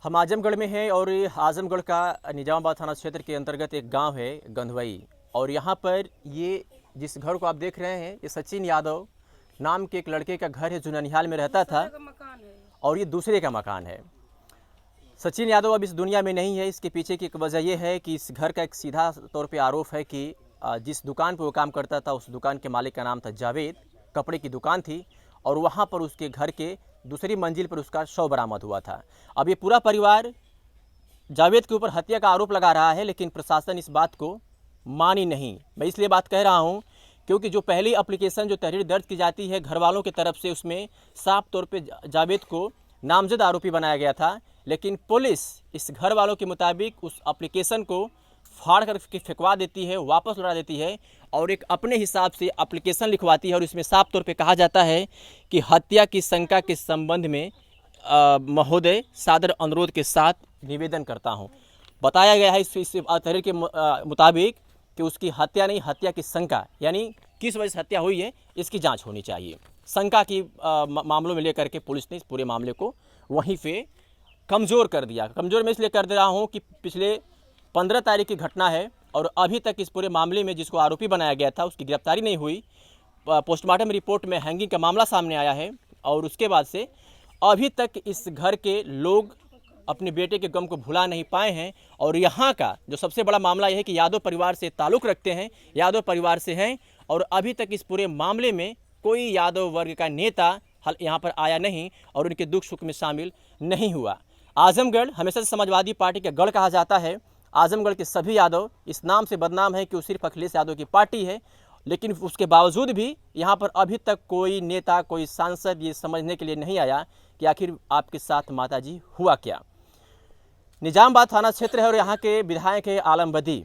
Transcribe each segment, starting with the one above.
हम आजमगढ़ में हैं और आजमगढ़ का निजामाबाद थाना क्षेत्र के अंतर्गत एक गांव है गंधवई। और यहाँ पर ये जिस घर को आप देख रहे हैं ये सचिन यादव नाम के एक लड़के का घर है जो ननिहाल में रहता था और ये दूसरे का मकान है। सचिन यादव अब इस दुनिया में नहीं है। इसके पीछे की एक वजह यह है कि इस घर का एक सीधा तौर पे आरोप है कि जिस दुकान पे वो काम करता था उस दुकान के मालिक का नाम था जावेद, कपड़े की दुकान थी और वहाँ पर उसके घर के दूसरी मंजिल पर उसका शव बरामद हुआ था। अब ये पूरा परिवार जावेद के ऊपर हत्या का आरोप लगा रहा है, लेकिन प्रशासन इस बात को मानी नहीं। मैं इसलिए बात कह रहा हूँ क्योंकि जो पहली एप्लीकेशन जो तहरीर दर्ज की जाती है घर वालों की तरफ से, उसमें साफ तौर पे जावेद को नामजद आरोपी बनाया गया था, लेकिन पुलिस इस घर वालों के मुताबिक उस एप्लीकेशन को फाड़ करके फेंकवा देती है, वापस लौटा देती है और एक अपने हिसाब से एप्लीकेशन लिखवाती है और इसमें साफ तौर पे कहा जाता है कि हत्या की शंका के संबंध में महोदय सादर अनुरोध के साथ निवेदन करता हूं। बताया गया है इस तहरीर के मुताबिक कि उसकी हत्या नहीं, हत्या की शंका, यानी किस वजह से हत्या हुई है इसकी जांच होनी चाहिए। शंका की मामलों में लेकर के पुलिस ने इस पूरे मामले को वहीं पे कमज़ोर कर दिया। कमज़ोर मैं इसलिए कर दे रहा हूँ कि पिछले 15 तारीख की घटना है और अभी तक इस पूरे मामले में जिसको आरोपी बनाया गया था उसकी गिरफ्तारी नहीं हुई। पोस्टमार्टम रिपोर्ट में हैंगिंग का मामला सामने आया है और उसके बाद से अभी तक इस घर के लोग अपने बेटे के गम को भुला नहीं पाए हैं। और यहाँ का जो सबसे बड़ा मामला यह है कि यादव परिवार से ताल्लुक़ रखते हैं, यादव परिवार से हैं और अभी तक इस पूरे मामले में कोई यादव वर्ग का नेता यहाँ पर आया नहीं और उनके दुख सुख में शामिल नहीं हुआ। आजमगढ़ हमेशा से समाजवादी पार्टी का गढ़ कहा जाता है। आजमगढ़ के सभी यादव इस नाम से बदनाम है कि वो सिर्फ अखिलेश यादव की पार्टी है, लेकिन उसके बावजूद भी यहाँ पर अभी तक कोई नेता, कोई सांसद ये समझने के लिए नहीं आया कि आखिर आपके साथ माताजी हुआ क्या। निजामाबाद थाना क्षेत्र है और यहाँ के विधायक है आलम बदी।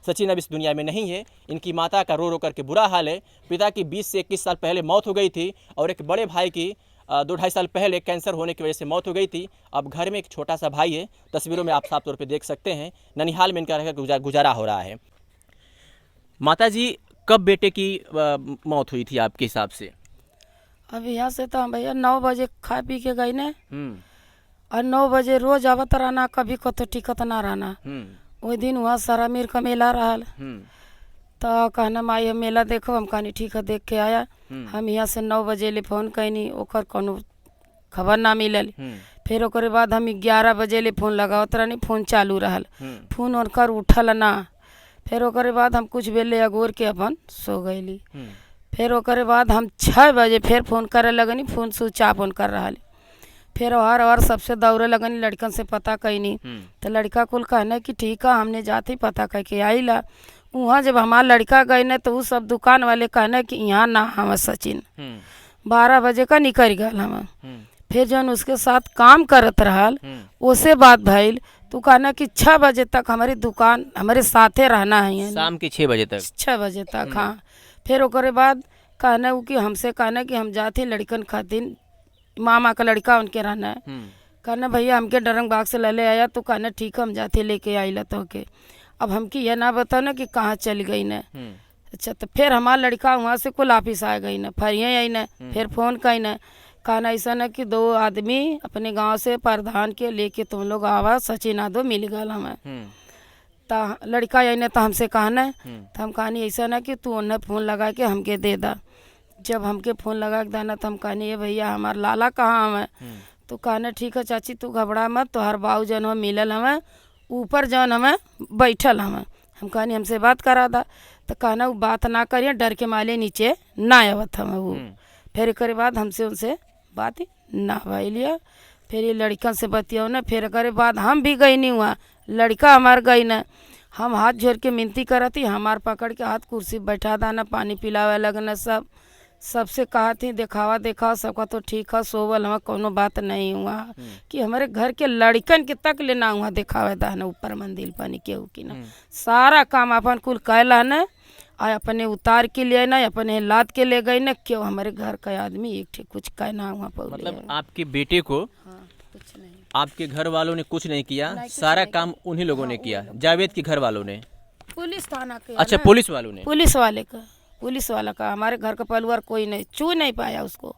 सचिन अब इस दुनिया में नहीं है। इनकी माता का रो रो करके बुरा हाल है। पिता की 20 से 21 साल पहले मौत हो गई थी और एक बड़े भाई की 2-2.5 साल पहले कैंसर होने की वजह से मौत हो गई थी। अब घर में एक छोटा सा भाई है, तस्वीरों में आप साफ तौर पे देख सकते हैं। ननिहाल में इनका रहकर गुजारा हो रहा है। माता जी, कब बेटे की मौत हुई थी आपके हिसाब से? अब यहाँ से तो हम भैया 9 बजे खा पी के गई ने और 9 बजे रोज आवत रहना, कभी कतो टिकत ना रहना। वही दिन वहाँ सारा मीर का मेला रहा तो कहना माई हम मेला देखो, हम कहनी ठीक है देख के आया। हम यहाँ से 9 बजे ले फोन कैनी, ओकर कोनो खबर ना मिलल। फिर ओकरे बाद हम 11 बजे ले फोन लगावत रहनी, फोन चालू रहल, फोन उनकर उठल ना। फिर ओकरे बाद हम कुछ बेले अगोर के अपन सो गईली। फिर ओकरे बाद हम 6 बजे फिर फोन करे लगनी, फोन स्विच ऑफ ऑन कर रहा। फिर और सबसे दौड़े लगनी, लड़कन से पता कैनी तो लड़का कुल कहना कि ठीक है हमने जाते पता कह के आई ला। वहाँ जब हमारा लड़का गए न तो वो सब दुकान वाले कहना कि यहाँ ना हम सचिन 12 बजे का निकल गया हम। फिर जब उसके साथ काम करत रहल उसे बात भइल तो कहना कि 6 बजे तक हमारी दुकान हमारे साथे रहना है, शाम के 6 बजे तक 6 बजे तक। हाँ, फिर ओकरे बाद कहना कि हमसे कहना कि हम जाते लड़कन खातिर, मामा का लड़का उनके रहना है। कहना भैया हमके डरंग बाग से ले आया तो कहना ठीक है हम जाते लेके आइला तो के। अब हमकी यह ना बताओ ना कि कहाँ चल गई न। अच्छा, तो फिर हमारा लड़का वहाँ से कुल ऑफिस आ गई न, फिर यहीं आई न। फिर फोन कही न, कहना ऐसा न कि 2 आदमी अपने गांव से प्रधान के लेके तुम लोग आवा, सचिन यादव मिल गल हमें। तो लड़का आई न तो हमसे कहना तो हम कहानी ऐसा न कि तू उन्हें फ़ोन लगा के हमके दे दा। जब हमके फ़ोन लगा के देना तो हम कहनी ये भैया हमारा लाला कहाँ हमें। तो कहना ठीक है चाची तू घबरा मत, तो हर बाऊ जन हमें मिलल हमें ऊपर जौन हमें बैठल हमें। हम कहनी हमसे बात करा दा तो कहना वो बात ना करिए, डर के माले नीचे ना आवत हमें वो। फिर एक बाद हमसे उनसे बात ना भाई लिया। फिर ये लड़कन से बतियाओ ना। फिर एक बाद हम भी गई नहीं हुआ, लड़का हमार गई न। हम हाथ जोड़ के मिनती करती, हमार पकड़ के हाथ कुर्सी बैठा दाना, पानी पिलावे लगना, सबसे कहा थी दिखावा देखा सबका तो ठीक है सोवल, हमें कोनो बात नहीं हुआ कि हमारे घर के लड़कन के तक लेना हुआ दिखावे दाना ऊपर मंदिर पानी के की ना। सारा काम अपन कुल कैला न और अपने उतार के लिए ना अपने लाद के ले गई न। क्यों हमारे घर का आदमी एक ठीक कुछ कहना हुआ पौले। मतलब आपके बेटे को कुछ नहीं, आपके घर वालों ने कुछ नहीं किया, सारा काम उन्हीं लोगों ने किया, जावेद के घर वालों ने, पुलिस थाना के। अच्छा, पुलिस वालों ने, पुलिस वाले का, पुलिस वाला का। हमारे घर का परिवार कोई नहीं छू नहीं पाया उसको।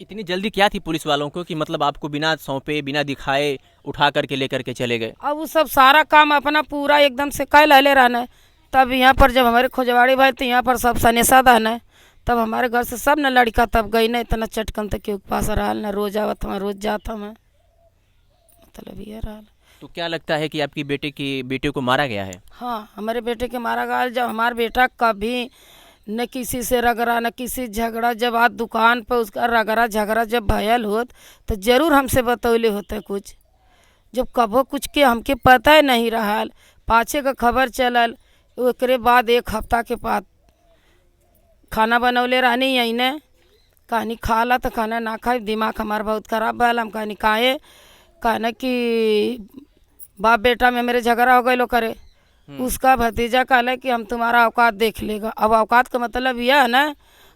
इतनी जल्दी क्या थी पुलिस वालों को कि मतलब आपको बिना सौंपे बिना दिखाए उठा करके लेकर के चले गए? अब वो सब सारा काम अपना पूरा एकदम से कह ले रहना। तब यहाँ पर जब हमारे खोजवाड़ी भाई तो यहाँ पर सब सनेसा दाना, तब हमारे घर से सब न लड़का तब गई ना, इतना चटकन तक के पास रहा न, रोज आवत मैं रोज जाता मैं, मतलब ये रहा। तो क्या लगता है कि आपकी बेटे को मारा गया है? हाँ, हमारे बेटे के मारा गया। जब हमारा बेटा कभी न किसी से रगड़ा न किसी झगड़ा, जब आज दुकान पर उसका रगड़ा झगड़ा जब भयल होत तो जरूर हमसे बतौले होते कुछ। जब कबो कुछ के हमके पता ही नहीं रहा, पाछे का खबर चलल, ओकरे बाद एक हफ्ता के बाद खाना बनौले रहनी यही ने, कहानी खा ला तो खाना ना खाए, दिमाग हमारा बहुत खराब भल। हम कहानी खाए, कहना कि बाप बेटा में मेरे झगड़ा हो गए लो करे। उसका भतीजा कहला कि हम तुम्हारा औकात देख लेगा। अब औकात का मतलब यह है ना,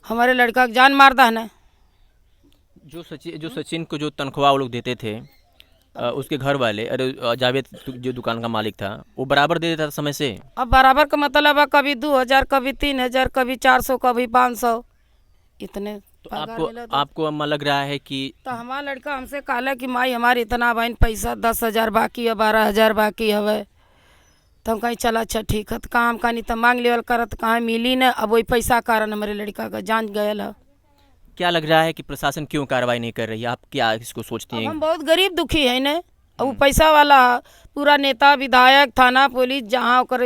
हमारे लड़का की जान मार दा ना। जो सचिन को जो तनख्वाह वो लोग देते थे, उसके घर वाले, अरे जावेद जो दुकान का मालिक था, वो बराबर दे देता था समय से? अब बराबर का मतलब है कभी 2000, कभी 3000, कभी 400, कभी 500, इतने तो आपको अम्मा लग रहा है कि तो हमारा लड़का हमसे कहला कि माई हमारे इतना बहन पैसा 10,000 बाकी है, 12,000 बाकी हवे। तो हम कहीं चला अच्छा ठीक है, तो काम का नहीं तो मांग लेवल करत, कहाँ मिली न। अब वही पैसा कारण हमारे लड़का का जान गयल है। क्या लग रहा है कि प्रशासन क्यों कार्रवाई नहीं कर रही है? आप क्या इसको सोचती हैं? हम बहुत गरीब दुखी है न, अब वो पैसा वाला पूरा नेता विधायक थाना पुलिस जहाँ ओकर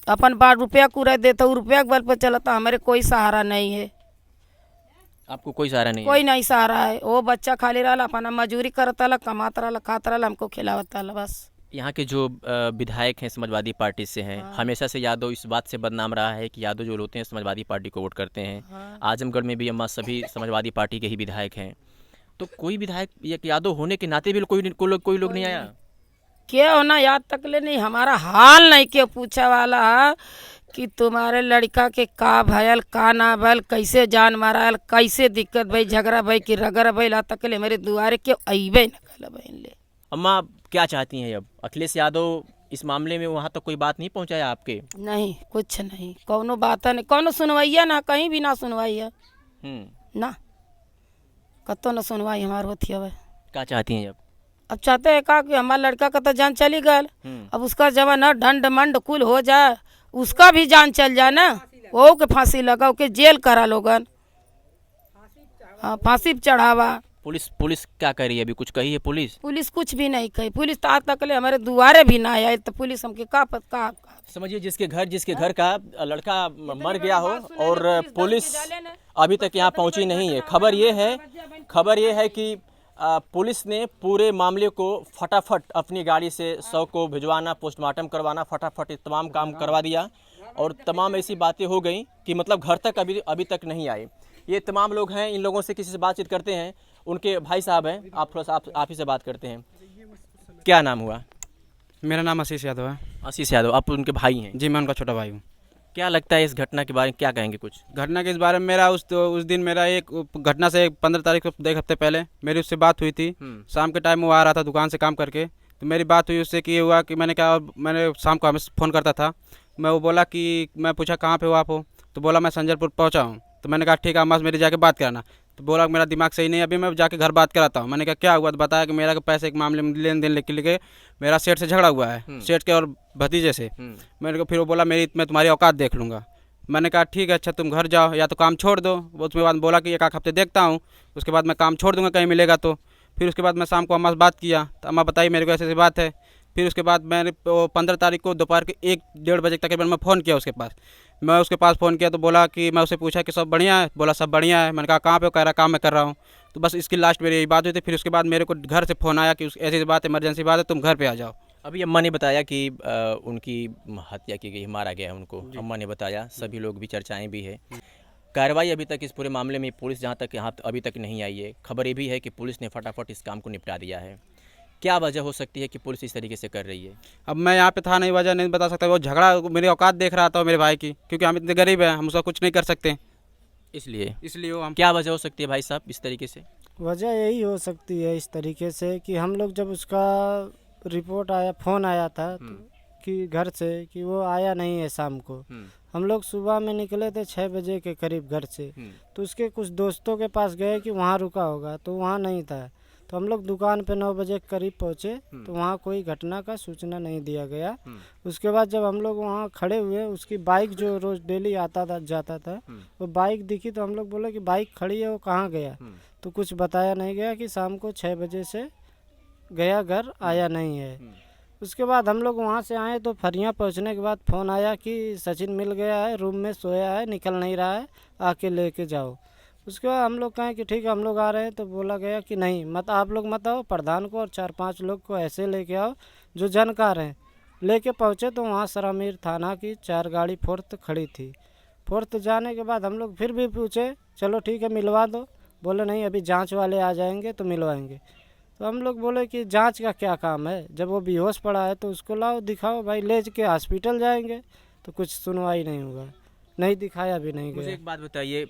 अपन बार रुपया कूड़ा देता, वो रुपया के बल पर चलता, हमारे कोई सहारा नहीं है। आपको कोई सहारा नहीं कोई नहीं सहारा है। वो बच्चा खाली रहा, अपना मजूरी करता रहा, कमाता रहा, खाता रहा, हमको खिलावता रहा बस। यहाँ के जो विधायक हैं समाजवादी पार्टी से हैं, हमेशा से यादव इस बात से बदनाम रहा है कि यादव जो होते हैं समाजवादी पार्टी को वोट करते हैं। आजमगढ़ में भी अम्मा सभी समाजवादी पार्टी के ही विधायक हैं। तो कोई विधायक एक यादव होने के नाते भी कोई लोग नहीं आया? क्या होना याद तक ले नहीं, हमारा हाल नहीं क्यों पूछा वाला कि तुम्हारे लड़का के का भयल का ना भयल, कैसे जान मारायल, कैसे दिक्कत भाई, झगड़ा भाई कि रगड़ा भाई, ला तक ले मेरे दुआरे क्यों अबे न कल बहन ले। अम्मा क्या चाहती हैं अब? अखिलेश यादव इस मामले में वहाँ तक कोई बात नहीं पहुँचाया आपके? नहीं, कुछ नहीं, कौनो बात नहीं, कौनो सुनवाइया ना, कहीं भी ना सुनवाइया ना, कतो न सुनवाई हमार होती है। क्या चाहती हैं अब चाहते हैं का कि हमारा लड़का का तो जान चली गल, अब उसका जवान दंड मंड कुल हो जाए, उसका भी जान चल जाए ना, वो के फांसी लगा के जेल करा लोगन, फांसी चढ़ावा। पुलिस क्या कर रही है? अभी कुछ कही है पुलिस कुछ भी नहीं कही। पुलिस तो आज तक ले हमारे दुआरे भी ना आया, तो पुलिस हमके का समझिए जिसके घर का लड़का मर गया हो और पुलिस अभी तक यहाँ पहुँची नहीं है। खबर ये है कि पुलिस ने पूरे मामले को फटाफट अपनी गाड़ी से शव को भिजवाना, पोस्टमार्टम करवाना, फटाफट तमाम काम करवा दिया और तमाम ऐसी बातें हो गई कि मतलब घर तक अभी तक नहीं आए। ये तमाम लोग हैं, इन लोगों से किसी से बातचीत करते हैं। उनके भाई साहब हैं, आप थोड़ा सा आप ही से बात करते हैं। क्या नाम हुआ? मेरा नाम आशीष यादव है। आशीष यादव, आप उनके भाई हैं? जी, मैं उनका छोटा भाई हूँ। क्या लगता है इस घटना के बारे में, क्या कहेंगे कुछ? घटना के इस बारे में मेरा उस दिन मेरा एक घटना से 15 तारीख को 1 हफ्ते पहले मेरी उससे बात हुई थी। शाम के टाइम वो आ रहा था दुकान से काम करके, तो मेरी बात हुई उससे कि ये हुआ कि मैंने शाम को हमें फ़ोन करता था, वो बोला कि मैं पूछा कहाँ पे हो आप हो, तो बोला मैं संजरपुर पहुँचा हूँ। तो मैंने कहा ठीक है अम्मा से मेरी जाके बात कराना। तो बोला मेरा दिमाग सही नहीं, अभी मैं जाके घर बात कराता हूँ। मैंने कहा क्या हुआ? तो बताया कि मेरा पैसे के मामले में लेन देन लेके मेरा सेठ से झगड़ा हुआ है, सेठ के और भतीजे से। मैंने कहा, फिर वो बोला मैं तुम्हारी औकात देख लूँगा। मैंने कहा ठीक है, अच्छा तुम घर जाओ या तो काम छोड़ दो। वो उसके बाद बोला कि 1 हफ्ते देखता हूँ, उसके बाद मैं काम छोड़ दूँगा कहीं मिलेगा तो। फिर उसके बाद मैं शाम को अम्मा से बात किया, तो अम्मा बताई मेरे को ऐसी बात है। फिर उसके बाद मैंने 15 तारीख को दोपहर के 1-1:30 बजे तकरीबन मैं फ़ोन किया उसके पास फ़ोन किया, तो बोला कि मैं उससे पूछा कि सब बढ़िया है? बोला सब बढ़िया है। मैंने कहा कहाँ पे हो? कह रहा काम मैं कर रहा हूँ। तो बस इसकी लास्ट मेरी यही बात हुई थी। फिर उसके बाद मेरे को घर से फ़ोन आया कि ऐसी बात इमरजेंसी बात है, तुम घर पे आ जाओ। अभी अम्मा ने बताया कि उनकी हत्या की गई, मारा गया उनको, अम्मा ने बताया, सभी लोग भी चर्चाएँ भी है। कार्रवाई अभी तक इस पूरे मामले में पुलिस जहाँ तक यहाँ अभी तक नहीं आई है। खबर ये भी है कि पुलिस ने फटाफट इस काम को निपटा दिया है। क्या वजह हो सकती है कि पुलिस इस तरीके से कर रही है? अब मैं यहाँ पे था नहीं, वजह नहीं बता सकता। वो झगड़ा मेरी औकात देख रहा था मेरे भाई की, क्योंकि हम इतने गरीब हैं, हम उसका कुछ नहीं कर सकते। इसलिए वो हम क्या वजह हो सकती है भाई साहब इस तरीके से? वजह यही हो सकती है इस तरीके से कि हम लोग जब उसका रिपोर्ट आया, फ़ोन आया था कि घर से कि वो आया नहीं है शाम को, हम लोग सुबह में निकले थे 6 बजे के करीब घर से। तो उसके कुछ दोस्तों के पास गए कि वहाँ रुका होगा, तो वहाँ नहीं था। तो हम लोग दुकान पे 9 बजे के करीब पहुँचे, तो वहाँ कोई घटना का सूचना नहीं दिया गया। उसके बाद जब हम लोग वहाँ खड़े हुए, उसकी बाइक जो रोज़ डेली आता था जाता था, वो बाइक दिखी। तो हम लोग बोले कि बाइक खड़ी है, वो कहाँ गया? तो कुछ बताया नहीं गया कि शाम को 6 बजे से गया, घर आया नहीं है। उसके बाद हम लोग वहाँ से आए तो फरियाँ पहुँचने के बाद फ़ोन आया कि सचिन मिल गया है, रूम में सोया है, निकल नहीं रहा है, आके लेके जाओ। उसके बाद हम लोग कहें कि ठीक है हम लोग आ रहे हैं। तो बोला गया कि नहीं, मत आप लोग मत आओ, प्रधान को और 4-5 लोग को ऐसे लेके आओ जो जानकार हैं। लेके पहुँचे तो वहाँ सरामीर थाना की 4 गाड़ी फोर्थ खड़ी थी। फोर्थ जाने के बाद हम लोग फिर भी पूछे, चलो ठीक है मिलवा दो। बोले नहीं, अभी जांच वाले आ जाएंगे तो मिलवाएंगे। तो हम लोग बोले कि जांच का क्या काम है, जब वो बेहोश पड़ा है तो उसको लाओ, दिखाओ भाई, ले के हॉस्पिटल जाएंगे। तो कुछ सुनवाई नहीं हुआ, नहीं दिखाया भी नहीं मुझे गया। एक बात बताइए,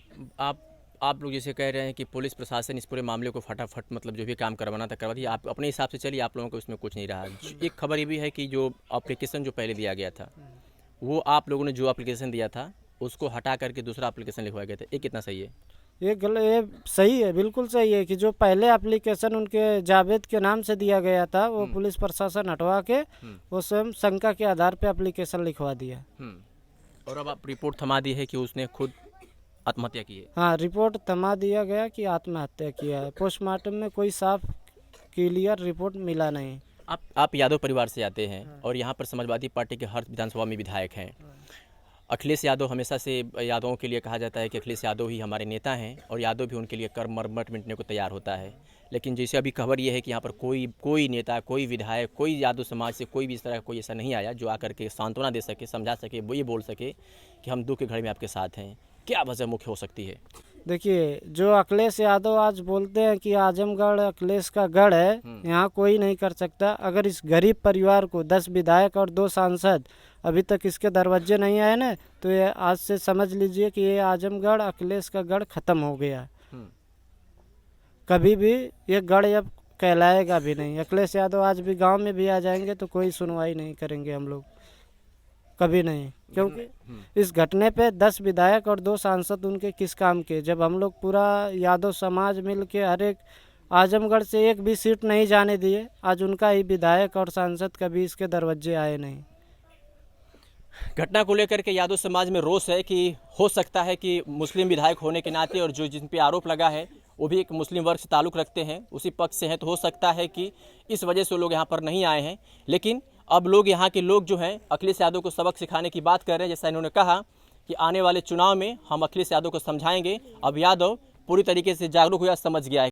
आप लोग जैसे कह रहे हैं कि पुलिस प्रशासन इस पूरे मामले को फटाफट मतलब जो भी काम करवाना था करवा दिया, आप अपने हिसाब से चलिए, आप लोगों को इसमें कुछ नहीं रहा। एक खबर ये भी है कि जो एप्लीकेशन जो पहले दिया गया था, वो आप लोगों ने जो एप्लीकेशन दिया था उसको हटा करके दूसरा एप्लीकेशन लिखवाया गया था, ये कितना सही है? ये सही है, बिल्कुल सही है कि जो पहले एप्लीकेशन उनके जावेद के नाम से दिया गया था, वो पुलिस प्रशासन हटवा के वो स्वयं शंका के आधार पे एप्लीकेशन लिखवा दिया। और अब आप रिपोर्ट थमा दी है कि उसने खुद आत्महत्या की है। हाँ, रिपोर्ट थमा दिया गया कि आत्महत्या किया है। पोस्टमार्टम में कोई साफ क्लियर रिपोर्ट मिला नहीं। आप यादव परिवार से आते हैं और यहाँ पर समाजवादी पार्टी के हर विधानसभा में विधायक हैं। अखिलेश यादव, हमेशा से यादवों के लिए कहा जाता है कि अखिलेश यादव ही हमारे नेता हैं और यादव भी उनके लिए कर मरमट मिटने को तैयार होता है। लेकिन जैसे अभी खबर ये है कि यहाँ पर कोई नेता, कोई विधायक, कोई यादव समाज से कोई भी इस तरह का कोई ऐसा नहीं आया जो आकर के सांत्वना दे सके, समझा सके, वो ये बोल सके कि हम दुख के घड़ी में आपके साथ हैं। क्या वजह मुख्य हो सकती है? देखिए, जो अखिलेश यादव आज बोलते हैं कि आजमगढ़ अखिलेश का गढ़ है, यहाँ कोई नहीं कर सकता। अगर इस गरीब परिवार को 10 विधायक और 2 सांसद अभी तक इसके दरवाजे नहीं आए ना, तो ये आज से समझ लीजिए कि ये आजमगढ़ अखिलेश का गढ़ खत्म हो गया। कभी भी ये गढ़ अब कहलाएगा भी नहीं। अखिलेश यादव आज भी गांव में भी आ जाएंगे तो कोई सुनवाई नहीं करेंगे हम लोग, कभी नहीं। क्योंकि इस घटने पे 10 विधायक और 2 सांसद उनके किस काम के, जब हम लोग पूरा यादव समाज मिल के हर एक आजमगढ़ से एक भी सीट नहीं जाने दिए, आज उनका ही विधायक और सांसद कभी इसके दरवाजे आए नहीं। घटना को लेकर के यादव समाज में रोष है कि हो सकता है कि मुस्लिम विधायक होने के नाते और जो जिन पे आरोप लगा है वो भी एक मुस्लिम वर्ग से ताल्लुक़ रखते हैं, उसी पक्ष से हैं, तो हो सकता है कि इस वजह से लोग यहाँ पर नहीं आए हैं। लेकिन अब लोग, यहाँ के लोग जो हैं, अखिलेश यादव को सबक सिखाने की बात कर रहे हैं। जैसा इन्होंने कहा कि आने वाले चुनाव में हम अखिलेश यादव को समझाएंगे। अब यादव पूरी तरीके से जागरूक हुआ, समझ गया है।